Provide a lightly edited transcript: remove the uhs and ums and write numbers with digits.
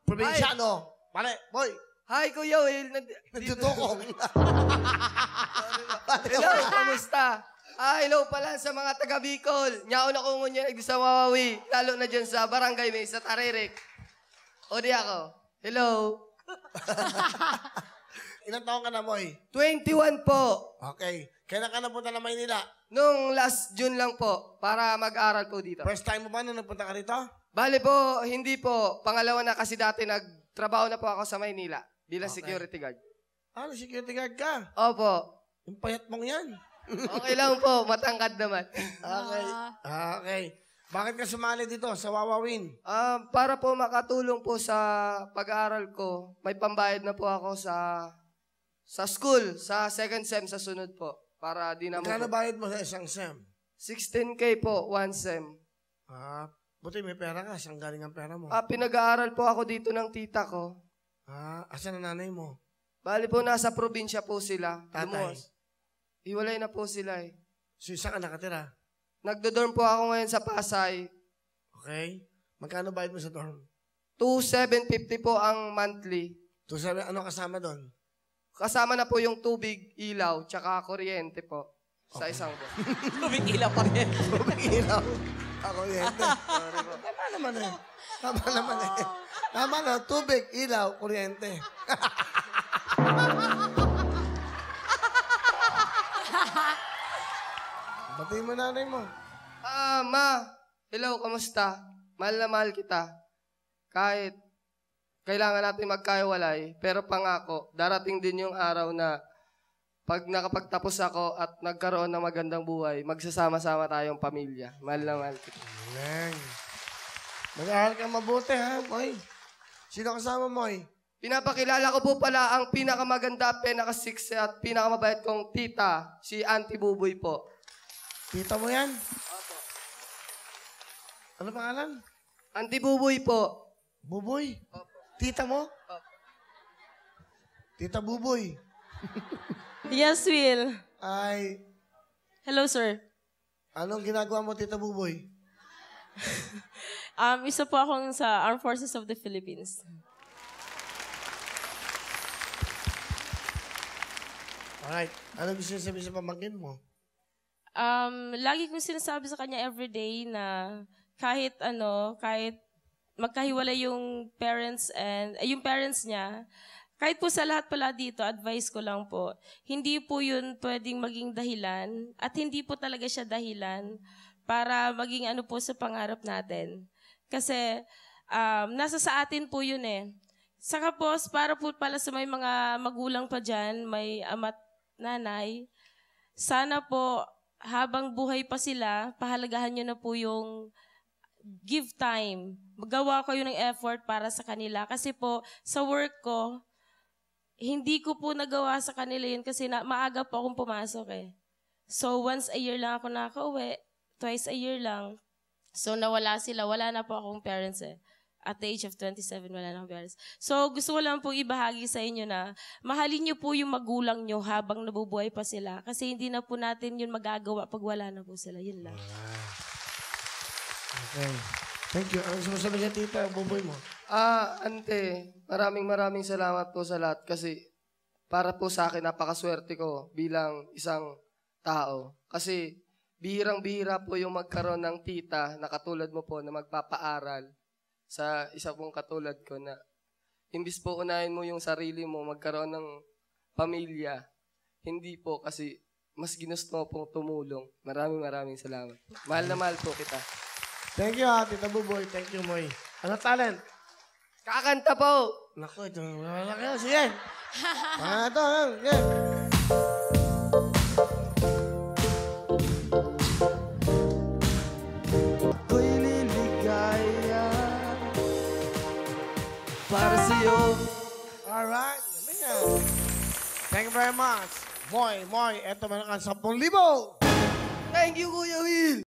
Probinsyano. Pare, boy. Hi, Kuya Will. Nagtutukong. Hello, kamusta? Hello pala sa mga taga Bicol. Nyao na kung nyo sa Wawawi. Lalo na dyan sa Barangay May, sa Taririk. O di ako. Hello. Ilang taon ka na, Moy? 21 po. Okay. Kailan ka napunta na Maynila? Nung last June lang po, para mag-aral po dito. First time mo ba nung nagpunta ka rito? Bale po, hindi po. Pangalawa na kasi dati nagtrabaho na po ako sa Maynila bilang security guard. Ano, security guard ka? Opo. Yung payat mong yan. Okay lang po, matangkad naman. Okay. Okay. Bakit ka sumali dito sa Wawawin? Para po makatulong po sa pag-aaral ko, may pambayad na po ako sa school, sa second sem sa sunod po. Para di na Magkano bayad mo sa isang sem? 16K po, one sem. Buti may pera ka. Saan galing ang pera mo? Pinag-aaral po ako dito ng tita ko. Asan ang nanay mo? Bali po, nasa probinsya po sila. Tatay? Hiwalay na po sila eh. So, saan ka nakatira? Nagdo-dorm po ako ngayon sa Pasay. Okay. Magkano bayad mo sa dorm? 2,750 po ang monthly. Ano kasama doon? Kasama na po yung tubig, ilaw, tsaka kuryente po. Sa isang buwan. Tubig ilaw pa rin. Tubig ilaw. Kuryente. Tama naman eh. Tama naman eh. Tama na. Tubig, ilaw, kuryente. Batiin mo nanay mo. Ma. Hello, kamusta? Mahal na mahal kita. Kahit kailangan natin magkaiwalay, pero pangako, darating din yung araw na pag nakapagtapos ako at nagkaroon ng magandang buhay, magsasama-sama tayong pamilya. Mahal na mahal kita. Mag-aaral ka mabuti, ha, Moy? Sino kasama, Moy? Pinapakilala ko po pala ang pinakamaganda, pinaka-sexy at pinakamabait kong tita, si Auntie Buboy po. Tita mo yan? Opo. Ano pangalan? Auntie Buboy po. Buboy? Opo. Tita mo? Opo. Tita Buboy. Yes, Will. Hello, sir. Anong ginagawa mo, Tita Buboy? Isa po akong sa Armed Forces of the Philippines. Alright. Ano gusto niyo sabihin sa pamangkin mo? Lagi kong sinasabi sa kanya everyday na kahit magkahiwalay yung parents niya, kahit po sa lahat pala dito, advice ko lang po, hindi po yun pwedeng maging dahilan at hindi po talaga siya dahilan para maging ano po sa pangarap natin. Kasi nasa sa atin po yun eh. Saka po, para po pala sa may mga magulang pa dyan, may ama't nanay, sana po habang buhay pa sila, pahalagahan nyo na po yung give time. Magawa kayo ng effort para sa kanila. Kasi po, sa work ko, hindi ko po nagawa sa kanila yun kasi maaga po akong pumasok eh. So, once a year lang ako nakauwi, twice a year lang. So, nawala sila. Wala na po akong parents eh. At the age of 27, wala na akong parents. So, gusto ko lang pong ibahagi sa inyo na mahalin niyo po yung magulang niyo habang nabubuhay pa sila. Kasi hindi na po natin yun magagawa pag wala na po sila. Yun lang. Okay. Thank you. Ano sumasabi niya, Tita Buboy mo? Ante, maraming salamat po sa lahat kasi para po sa akin, napakaswerte ko bilang isang tao. Kasi bihirang-bihira po yung magkaroon ng tita na katulad mo po na magpapaaral sa isa pong katulad ko na imbis po unahin mo yung sarili mo, magkaroon ng pamilya. Hindi po kasi mas ginusto mo pong tumulong. Maraming salamat. Mahal na mahal po kita. Thank you, Tita Buboy. Thank you, Moy. Ano talent? Kakanta po! Naku, ito. Sige. Ito. Sige. Ako'y liligaya para sa'yo. Alright. Thank you very much. Moy, ito meron ka 10,000. Thank you, Kuya Will!